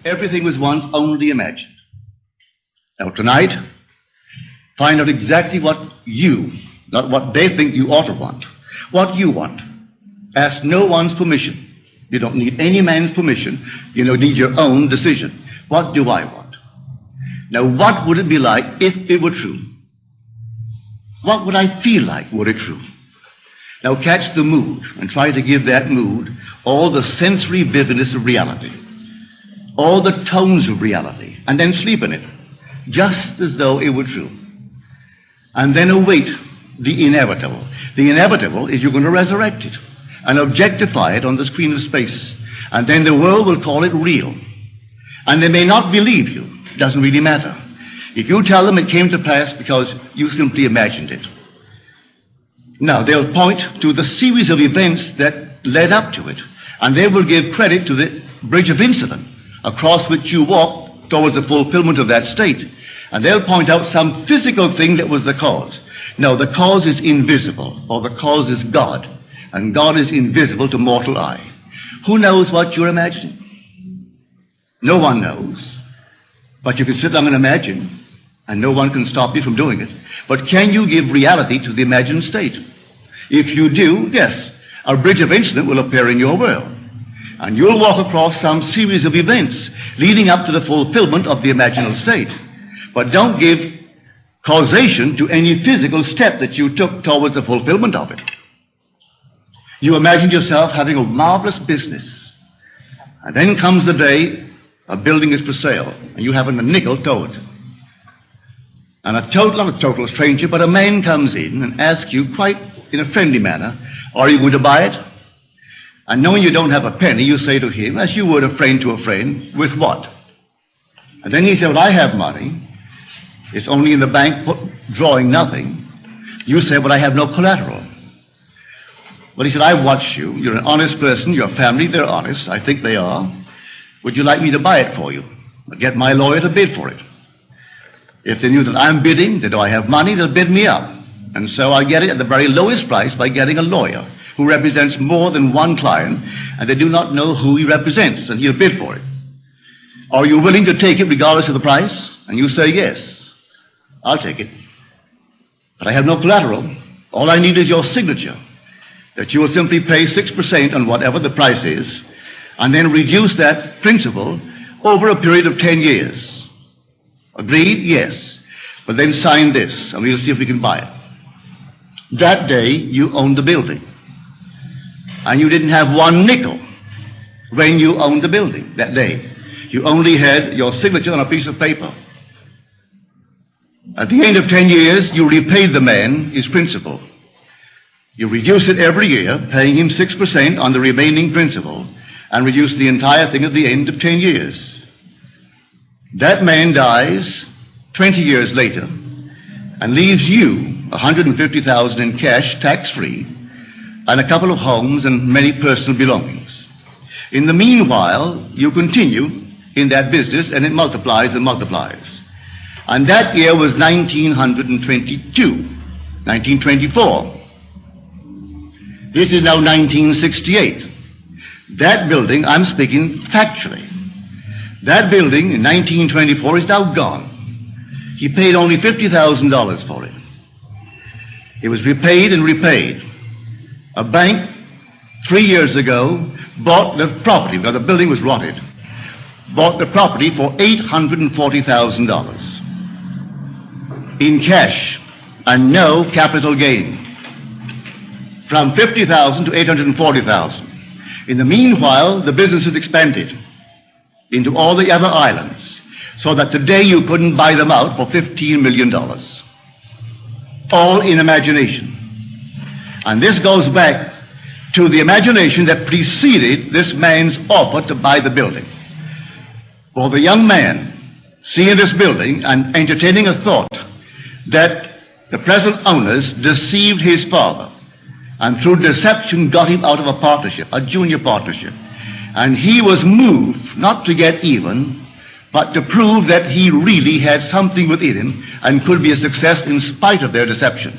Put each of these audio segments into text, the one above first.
Everything was once only imagined. Now tonight, find out exactly what you, not what they think you ought to want, what you want. Ask no one's permission. You don't need any man's permission. You don't need your own decision. What do I want? Now, what would it be like if it were true? What would I feel like were it true? Now, catch the mood and try to give that mood all the sensory vividness of reality, all the tones of reality, and then sleep in it, just as though it were true. And then await the inevitable. The inevitable is you're going to resurrect it and objectify it on the screen of space. And then the world will call it real. And they may not believe you. It doesn't really matter. If you tell them it came to pass because you simply imagined it. Now, they'll point to the series of events that led up to it. And they will give credit to the bridge of incident across which you walked towards the fulfillment of that state. And they'll point out some physical thing that was the cause. No, the cause is invisible, or the cause is God. And God is invisible to mortal eye. Who knows what you're imagining? No one knows. But you can sit down and imagine, and no one can stop you from doing it. But can you give reality to the imagined state? If you do, yes, a bridge of incident will appear in your world. And you'll walk across some series of events leading up to the fulfillment of the imaginal state. But don't give causation to any physical step that you took towards the fulfillment of it. You imagined yourself having a marvelous business. And then comes the day a building is for sale, and you haven't a nickel towards it. And not a total stranger, but a man comes in and asks you quite in a friendly manner, are you going to buy it? And knowing you don't have a penny, you say to him, as you would a friend to a friend, with what? And then he said, well, I have money. It's only in the bank drawing nothing. You say, but I have no collateral. Well, he said, I've watched you. You're an honest person. Your family, they're honest. I think they are. Would you like me to buy it for you? I'll get my lawyer to bid for it. If they knew that I'm bidding, that I have money, they'll bid me up. And so I get it at the very lowest price by getting a lawyer who represents more than one client, and they do not know who he represents, and he'll bid for it. Are you willing to take it regardless of the price? And you say, yes, I'll take it. But I have no collateral. All I need is your signature, that you will simply pay 6% on whatever the price is, and then reduce that principal over a period of 10 years. Agreed? Yes. But then sign this, and we'll see if we can buy it. That day, you owned the building. And you didn't have one nickel when you owned the building that day. You only had your signature on a piece of paper. At the end of 10 years, you repaid the man his principal. You reduce it every year, paying him 6% on the remaining principal, and reduce the entire thing at the end of 10 years. That man dies 20 years later and leaves you $150,000 in cash, tax-free, and a couple of homes and many personal belongings. In the meanwhile, you continue in that business, and it multiplies and multiplies. And that year was 1922, 1924. This is now 1968. That building, I'm speaking factually, that building in 1924 is now gone. He paid only $50,000 for it. It was repaid and repaid. A bank 3 years ago bought the property, because the building was rotted, bought the property for $840,000 in cash and no capital gain. From $50,000 to $840,000. In the meanwhile, the business has expanded into all the other islands, so that today you couldn't buy them out for $15 million. All in imagination. And this goes back to the imagination that preceded this man's offer to buy the building. For the young man seeing this building and entertaining a thought that the present owners deceived his father, and through deception got him out of a partnership, a junior partnership. And he was moved not to get even, but to prove that he really had something within him and could be a success in spite of their deception.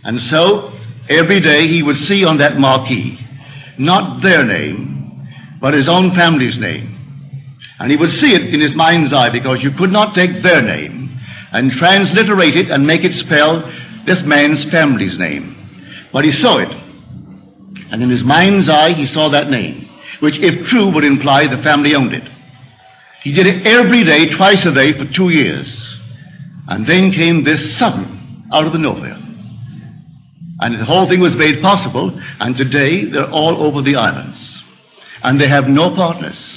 And so, every day he would see on that marquee, not their name, but his own family's name. And he would see it in his mind's eye, because you could not take their name and transliterate it and make it spell this man's family's name. But he saw it. And in his mind's eye, he saw that name, which, if true, would imply the family owned it. He did it every day, twice a day, for 2 years. And then came this sudden, out of the nowhere. And the whole thing was made possible, and today they're all over the islands. And they have no partners.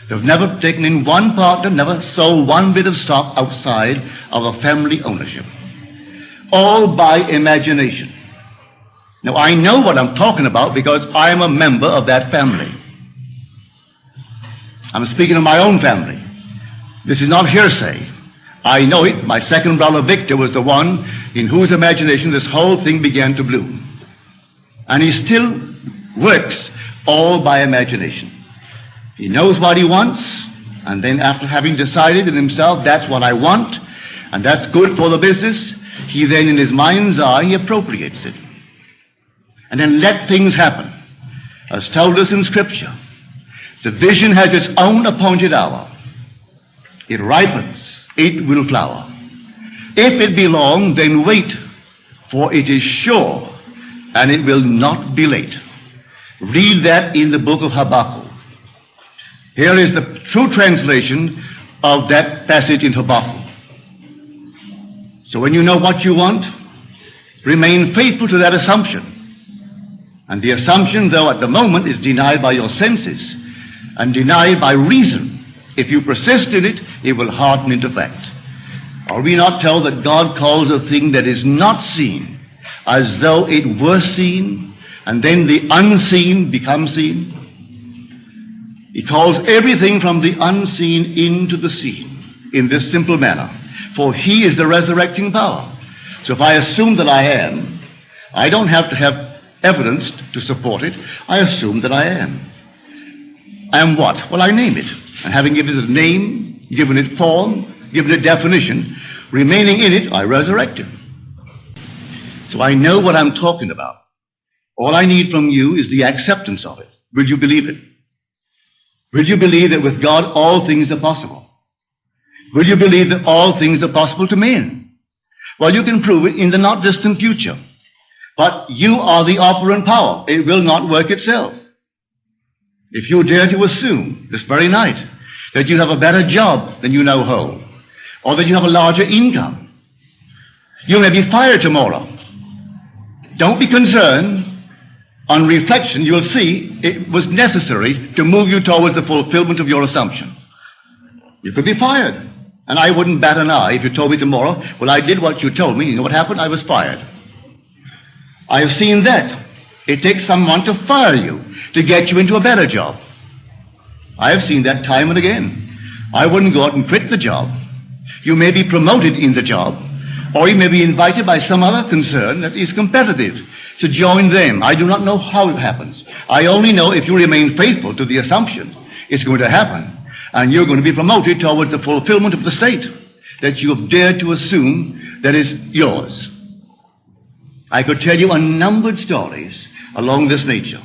They've never taken in one partner, never sold one bit of stock outside of a family ownership. All by imagination. Now, I know what I'm talking about because I am a member of that family. I'm speaking of my own family. This is not hearsay. I know it. My second brother, Victor, was the one in whose imagination this whole thing began to bloom. And he still works all by imagination. He knows what he wants, and then after having decided in himself, that's what I want, and that's good for the business, he then in his mind's eye, he appropriates it. And then let things happen. As told us in Scripture, the vision has its own appointed hour. It ripens, it will flower. If it be long, then wait, for it is sure, and it will not be late. Read that in the book of Habakkuk. Here is the true translation of that passage in Habakkuk. So when you know what you want, remain faithful to that assumption. And the assumption, though at the moment, is denied by your senses and denied by reason, if you persist in it, it will harden into fact. Are we not told that God calls a thing that is not seen as though it were seen, and then the unseen becomes seen? He calls everything from the unseen into the seen in this simple manner. For he is the resurrecting power. So if I assume that I am, I don't have to have evidence to support it. I assume that I am. I am what? Well, I name it. And having given it a name, given it form, given it definition, remaining in it, I resurrect it. So I know what I'm talking about. All I need from you is the acceptance of it. Will you believe it? Will you believe that with God all things are possible? Will you believe that all things are possible to men? Well, you can prove it in the not distant future. But you are the operant power. It will not work itself. If you dare to assume this very night that you have a better job than you now hold, or that you have a larger income, you may be fired tomorrow. Don't be concerned. On reflection, you'll see it was necessary to move you towards the fulfillment of your assumption. You could be fired. And I wouldn't bat an eye if you told me tomorrow, well, I did what you told me. You know what happened? I was fired. I have seen that. It takes someone to fire you to get you into a better job. I have seen that time and again. I wouldn't go out and quit the job. You may be promoted in the job, or you may be invited by some other concern that is competitive to join them. I do not know how it happens. I only know if you remain faithful to the assumption, it's going to happen. And you're going to be promoted towards the fulfillment of the state that you have dared to assume that is yours. I could tell you unnumbered stories along this nature.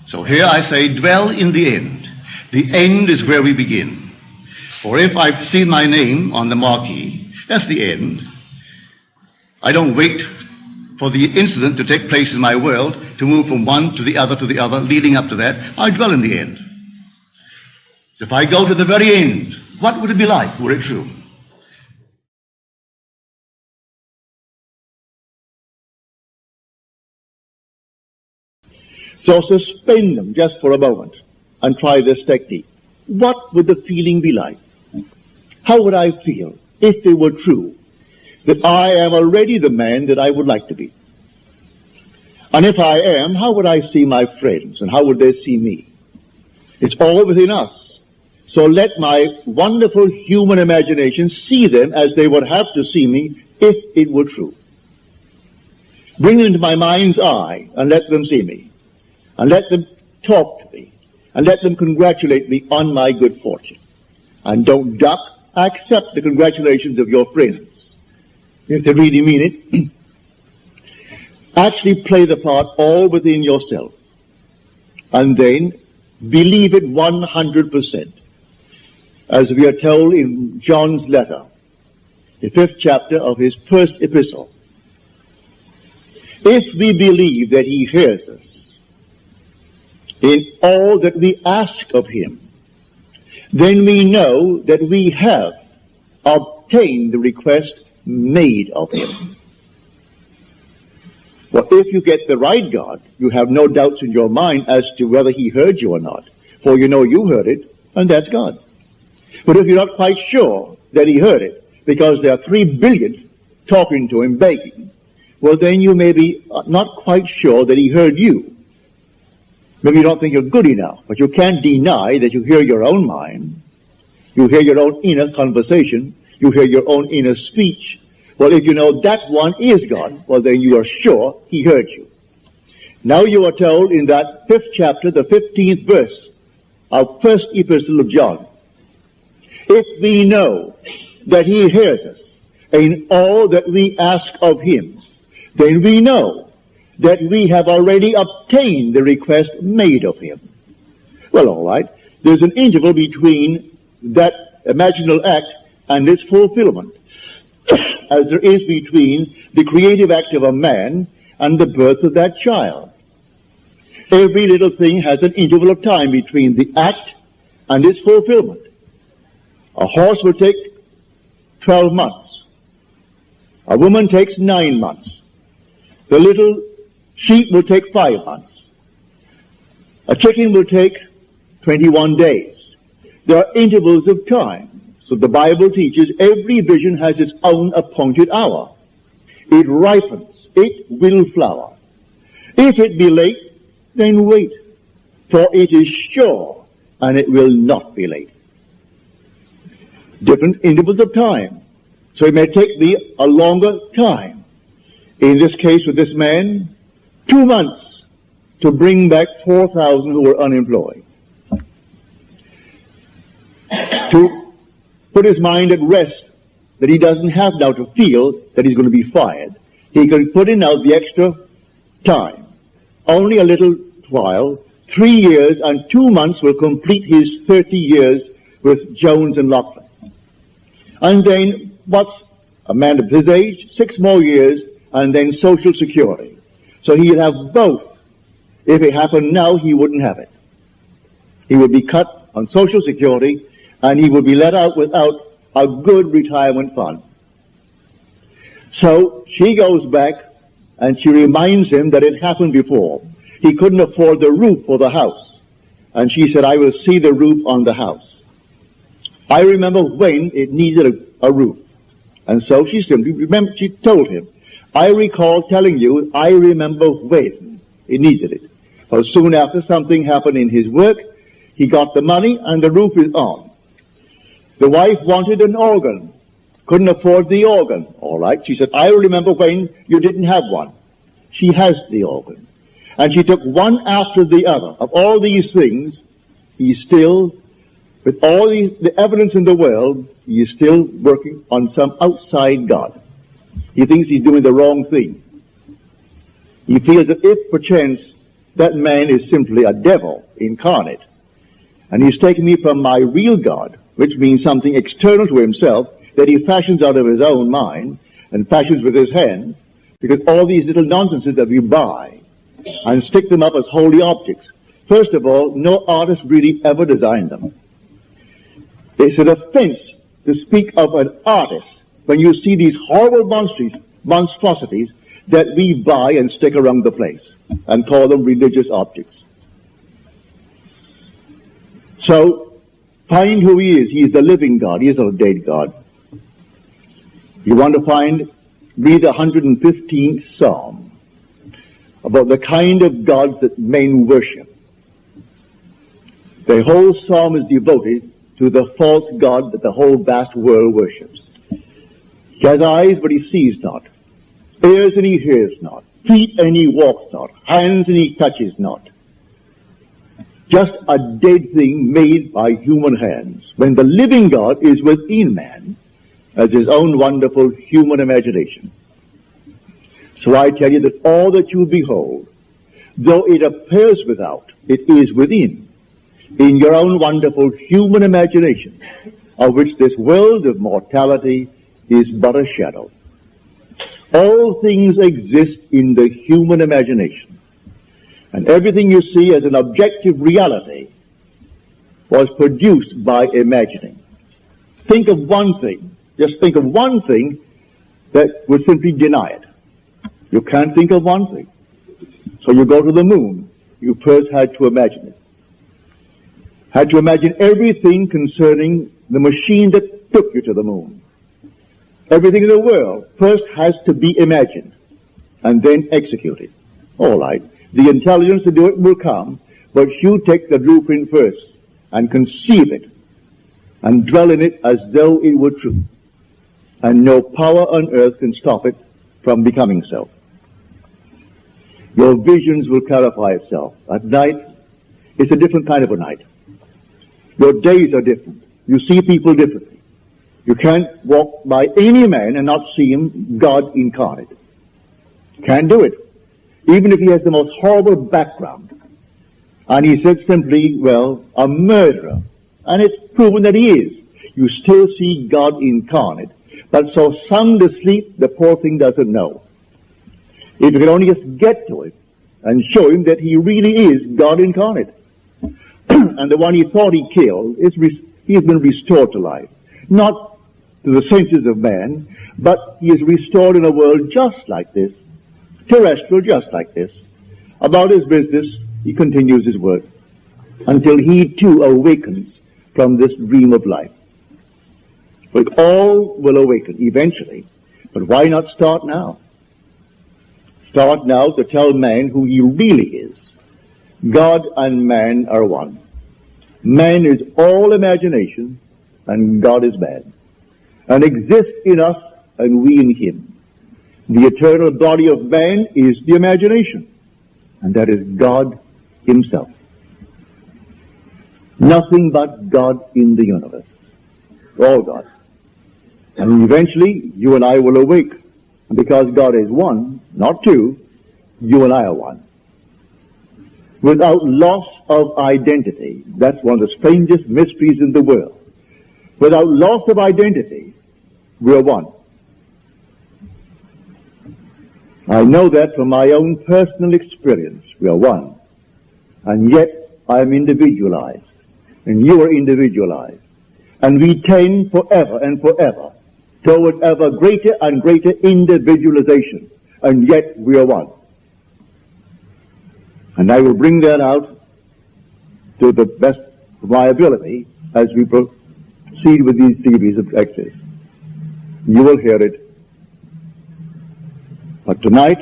So here I say, dwell in the end. The end is where we begin. For if I see my name on the marquee, that's the end. I don't wait for the incident to take place in my world to move from one to the other, leading up to that. I dwell in the end. So if I go to the very end, what would it be like were it true? So suspend them just for a moment and try this technique. What would the feeling be like? How would I feel if it were true that I am already the man that I would like to be? And if I am, how would I see my friends, and how would they see me? It's all within us. So let my wonderful human imagination see them as they would have to see me if it were true. Bring them into my mind's eye and let them see me. And let them talk to me. And let them congratulate me on my good fortune. And don't duck. Accept the congratulations of your friends. If they really mean it. Actually play the part all within yourself. And then believe it 100%. As we are told in John's letter, the 5th chapter of his first epistle. If we believe that he hears us in all that we ask of him, then we know that we have obtained the request made of him. Well, if you get the right God, you have no doubts in your mind as to whether he heard you or not. For you know you heard it, and that's God. But if you're not quite sure that he heard it, because there are 3 billion talking to him, begging, well, then you may be not quite sure that he heard you. Maybe you don't think you're good enough, but you can't deny that you hear your own mind. You hear your own inner conversation. You hear your own inner speech. Well, if you know that one is God, well, then you are sure he heard you. Now you are told in that 5th chapter, the 15th verse of first epistle of John, if we know that he hears us in all that we ask of him, then we know that we have already obtained the request made of him. Well, all right. There's an interval between that imaginal act and its fulfillment, as there is between the creative act of a man and the birth of that child. Every little thing has an interval of time between the act and its fulfillment. A horse will take 12 months. A woman takes 9 months. The little sheep will take 5 months. A chicken will take 21 days. There are intervals of time. So the Bible teaches every vision has its own appointed hour. It ripens. It will flower. If it be late, then wait, for it is sure, and it will not be late. Different intervals of time. So it may take me a longer time. In this case with this man, 2 months to bring back 4,000 who were unemployed. To put his mind at rest that he doesn't have now to feel that he's going to be fired. He can put in now the extra time. Only a little while, 3 years and 2 months will complete his 30 years with Jones and Lachlan. And then, what's a man of his age? 6 more years, and then Social Security. So he'll have both. If it happened now, he wouldn't have it. He would be cut on Social Security, and he would be let out without a good retirement fund. So she goes back, and she reminds him that it happened before. He couldn't afford the roof for the house. And she said, I will see the roof on the house. I remember when it needed a roof. And so she told him, I recall telling you, I remember when he needed it. So soon after something happened in his work, he got the money and the roof is on. The wife wanted an organ, couldn't afford the organ. All right, she said, I remember when you didn't have one. She has the organ. And she took one after the other. Of all these things, he's still, with all the evidence in the world, he is still working on some outside God. He thinks he's doing the wrong thing. He feels that if perchance that man is simply a devil incarnate, and he's taken me from my real God, which means something external to himself that he fashions out of his own mind and fashions with his hand, because all these little nonsenses that we buy and stick them up as holy objects. First of all, no artist really ever designed them. It's an offense to speak of an artist when you see these horrible monstrosities that we buy and stick around the place and call them religious objects. So, find who he is. He is the living God. He is not a dead God. You want to read the 115th Psalm about the kind of gods that men worship. The whole psalm is devoted to the false god that the whole vast world worships. He has eyes, but he sees not. Ears, and he hears not. Feet, and he walks not. Hands, and he touches not. Just a dead thing made by human hands, when the living God is within man as his own wonderful human imagination. So I tell you that all that you behold, though it appears without, it is within. in your own wonderful human imagination, of which this world of mortality is but a shadow. All things exist in the human imagination, and everything you see as an objective reality was produced by imagining. Think of one thing, just think of one thing that would simply deny it. You can't think of one thing. So you go to the moon. You first had to imagine it. Had to imagine everything concerning the machine that took you to the moon. Everything in the world first has to be imagined and then executed. All right. The intelligence to do it will come, but you take the blueprint first and conceive it and dwell in it as though it were true. And no power on earth can stop it from becoming so. Your visions will clarify itself. At night, it's a different kind of a night. Your days are different. You see people differently. You can't walk by any man and not see him God incarnate. Can't do it. Even if he has the most horrible background. And he said simply, well, a murderer. And it's proven that he is. You still see God incarnate. But so sound asleep, the poor thing doesn't know. If you could only just get to it and show him that he really is God incarnate. And the one he thought he killed, he has been restored to life. Not to the senses of man, but he is restored in a world just like this, terrestrial just like this. About his business, he continues his work until he too awakens from this dream of life. But all will awaken eventually. But why not start now? Start now to tell man who he really is. God and man are one. Man is all imagination, and God is man, and exists in us, and we in him. The eternal body of man is the imagination, and that is God himself. Nothing but God in the universe. All God. And eventually, you and I will awake. And because God is one, not two, you and I are one. Without loss of identity. That's one of the strangest mysteries in the world. Without loss of identity, we are one. I know that from my own personal experience. We are one. And yet, I am individualized. And you are individualized. And we tend forever and forever toward ever greater and greater individualization. And yet, we are one. And I will bring that out to the best of my ability as we proceed with these series of lectures. You will hear it. But tonight,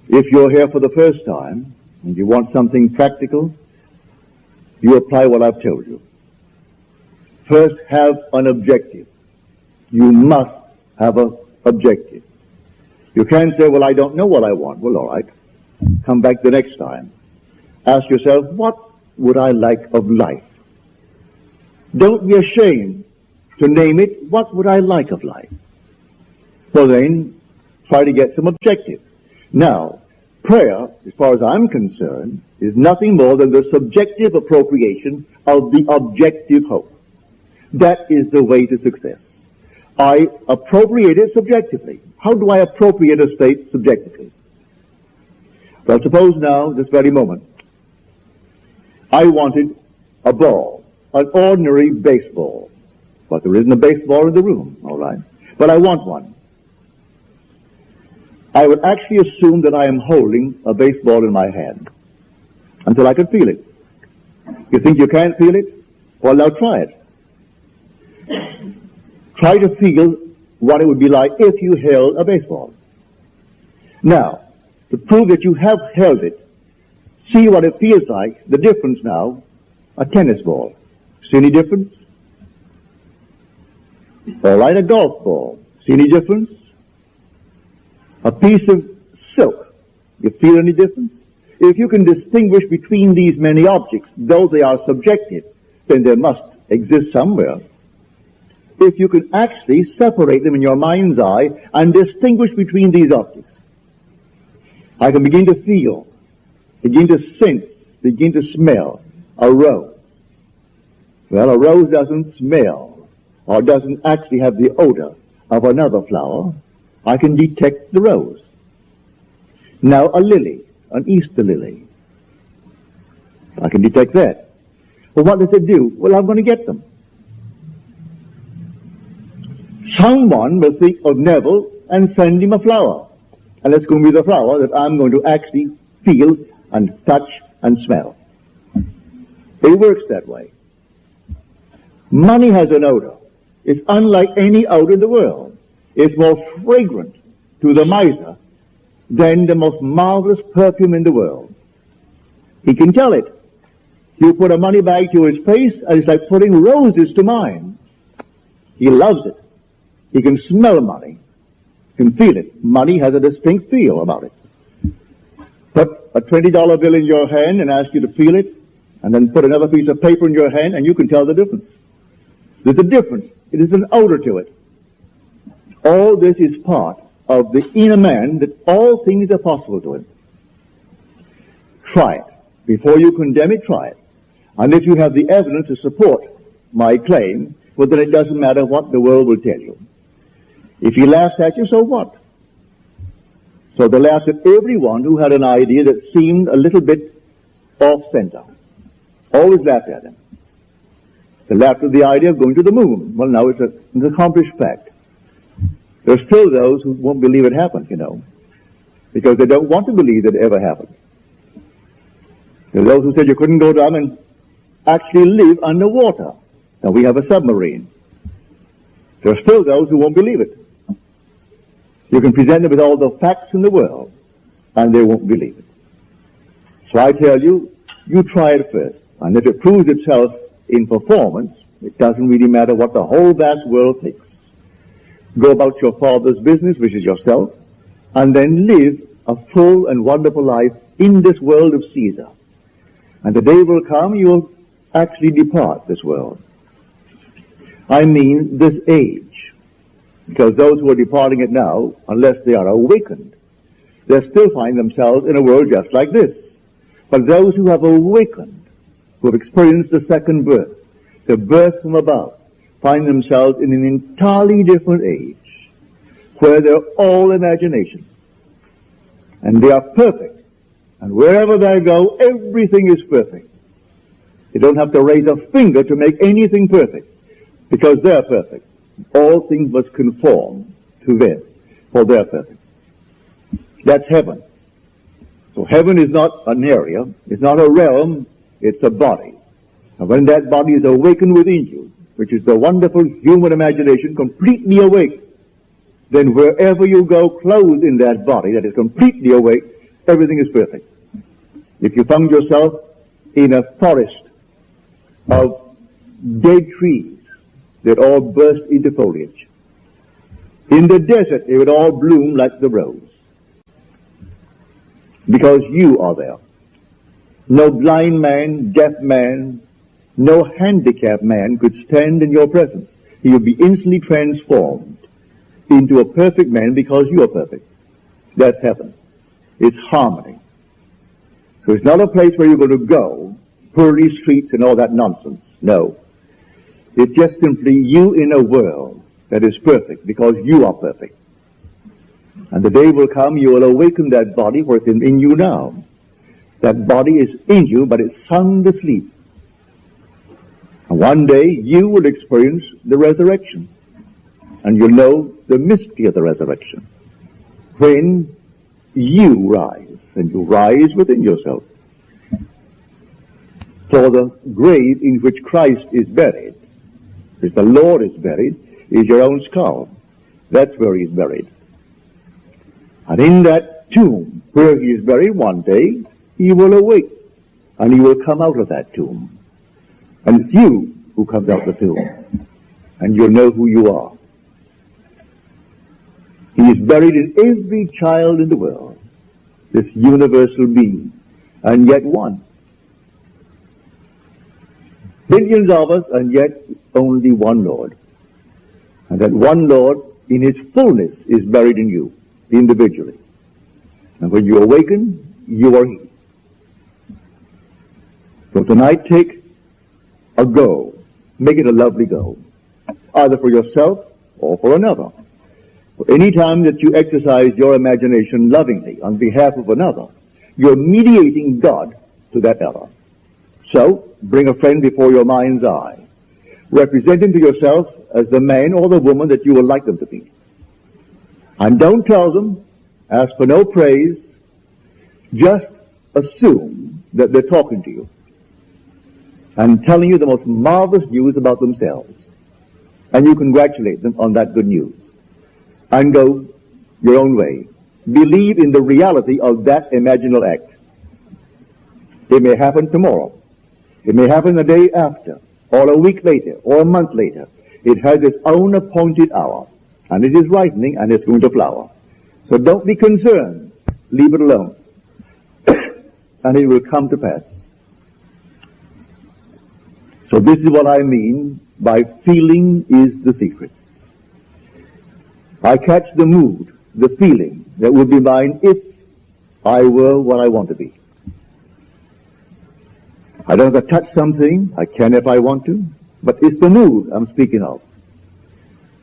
if you're here for the first time and you want something practical, you apply what I've told you. First, have an objective. You must have an objective. You can't say, well, I don't know what I want. Well, all right. Come back the next time. Ask yourself, what would I like of life? Don't be ashamed to name it, what would I like of life? Well then, try to get some objective. Now, prayer, as far as I'm concerned, is nothing more than the subjective appropriation of the objective hope. That is the way to success. I appropriate it subjectively. How do I appropriate a state subjectively? Well, suppose now, this very moment, I wanted a ball, an ordinary baseball. But there isn't a baseball in the room, all right? But I want one. I would actually assume that I am holding a baseball in my hand until I can feel it. You think you can't feel it? Well, now try it. Try to feel what it would be like if you held a baseball. Now, to prove that you have held it, see what it feels like, the difference now, a tennis ball. See any difference? All right, a golf ball. See any difference? A piece of silk. You feel any difference? If you can distinguish between these many objects, though they are subjective, then there must exist somewhere. If you can actually separate them in your mind's eye and distinguish between these objects, I can begin to feel, begin to sense, begin to smell, a rose. Well, a rose doesn't smell or doesn't actually have the odor of another flower. I can detect the rose. Now a lily, an Easter lily, I can detect that. Well, what does it do? Well, I'm going to get them. Someone will think of Neville and send him a flower. And it's going to be the flower that I'm going to actually feel and touch and smell. It works that way. Money has an odor. It's unlike any odor in the world. It's more fragrant to the miser than the most marvelous perfume in the world. He can tell it. You put a money bag to his face, and it's like putting roses to mine. He loves it. He can smell money. He can feel it. Money has a distinct feel about it. Put a $20 bill in your hand and ask you to feel it, and then put another piece of paper in your hand, and you can tell the difference. There's a difference. It is an odor to it. All this is part of the inner man, that all things are possible to him. Try it. Before you condemn it, try it. And if you have the evidence to support my claim, well, then it doesn't matter what the world will tell you. If he laughs at you, so what? So they laughed at everyone who had an idea that seemed a little bit off-center. Always laughed at him. They laughed at the idea of going to the moon. Well, now it's an accomplished fact. There are still those who won't believe it happened, because they don't want to believe that it ever happened. There are those who said you couldn't go down and actually live underwater. Now we have a submarine. There are still those who won't believe it. You can present them with all the facts in the world, and they won't believe it. So I tell you, you try it first. And if it proves itself in performance, it doesn't really matter what the whole vast world thinks. Go about your Father's business, which is yourself, and then live a full and wonderful life in this world of Caesar. And the day will come you will actually depart this world. I mean this age. Because those who are departing it now, unless they are awakened, they still find themselves in a world just like this. But those who have awakened, who have experienced the second birth, the birth from above, find themselves in an entirely different age, where they're all imagination. And they are perfect. And wherever they go, everything is perfect. They don't have to raise a finger to make anything perfect, because they're perfect. All things must conform to them, for they're perfect. That's heaven. So heaven is not an area, it's not a realm, it's a body. And when that body is awakened within you, which is the wonderful human imagination completely awake, then wherever you go clothed in that body that is completely awake, everything is perfect. If you found yourself in a forest of dead trees that all burst into foliage, in the desert it would all bloom like the rose, because you are there. No blind man, deaf man, no handicapped man could stand in your presence. He would be instantly transformed into a perfect man because you are perfect. That's heaven. It's harmony. So it's not a place where you're going to go, pearly streets and all that nonsense. No. It's just simply you in a world that is perfect because you are perfect. And the day will come you will awaken that body, for it's in you now. That body is in you, but it's sound asleep. And one day you will experience the resurrection. And you'll know the mystery of the resurrection. When you rise, and you rise within yourself. For the grave in which Christ is buried, which the Lord is buried, is your own skull. That's where he is buried. And in that tomb, where he is buried, one day, he will awake, and he will come out of that tomb. And it's you who comes out of the tomb, and you'll know who you are. He is buried in every child in the world, this universal being, and yet one. Billions of us, and yet only one Lord. And that one Lord, in his fullness, is buried in you, individually. And when you awaken, you are he. So tonight take a go. Make it a lovely go. Either for yourself or for another. Any time that you exercise your imagination lovingly on behalf of another, you're mediating God to that other. So, bring a friend before your mind's eye. Represent him to yourself as the man or the woman that you would like them to be. And don't tell them, ask for no praise, just assume that they're talking to you and telling you the most marvelous news about themselves. And you congratulate them on that good news. And go your own way. Believe in the reality of that imaginal act. It may happen tomorrow. It may happen the day after, or a week later, or a month later. It has its own appointed hour, and it is ripening, and it's going to flower. So don't be concerned. Leave it alone. And it will come to pass. So this is what I mean by feeling is the secret. I catch the mood, the feeling that would be mine if I were what I want to be. I don't have to touch something. I can if I want to. But it's the mood I'm speaking of.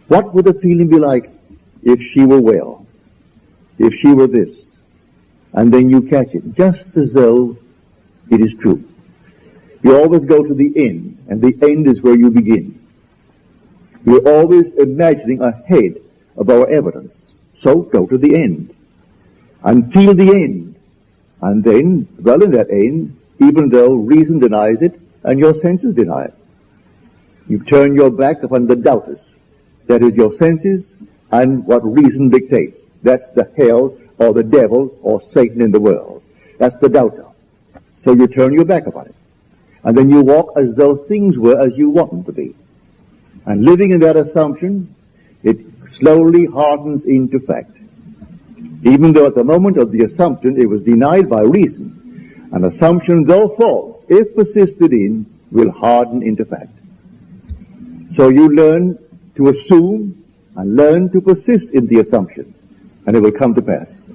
What would the feeling be like if she were well? If she were this? And then you catch it, just as though it is true. You always go to the end, and the end is where you begin. We're always imagining ahead of our evidence. So go to the end and feel the end. And then dwell in that end, even though reason denies it and your senses deny it. You turn your back upon the doubters. That is your senses and what reason dictates. That's the hell or the devil or Satan in the world. That's the doubter. So you turn your back upon it. And then you walk as though things were as you want them to be. And living in that assumption, it slowly hardens into fact. Even though at the moment of the assumption it was denied by reason, an assumption, though false, if persisted in, will harden into fact. So you learn to assume and learn to persist in the assumption, and it will come to pass.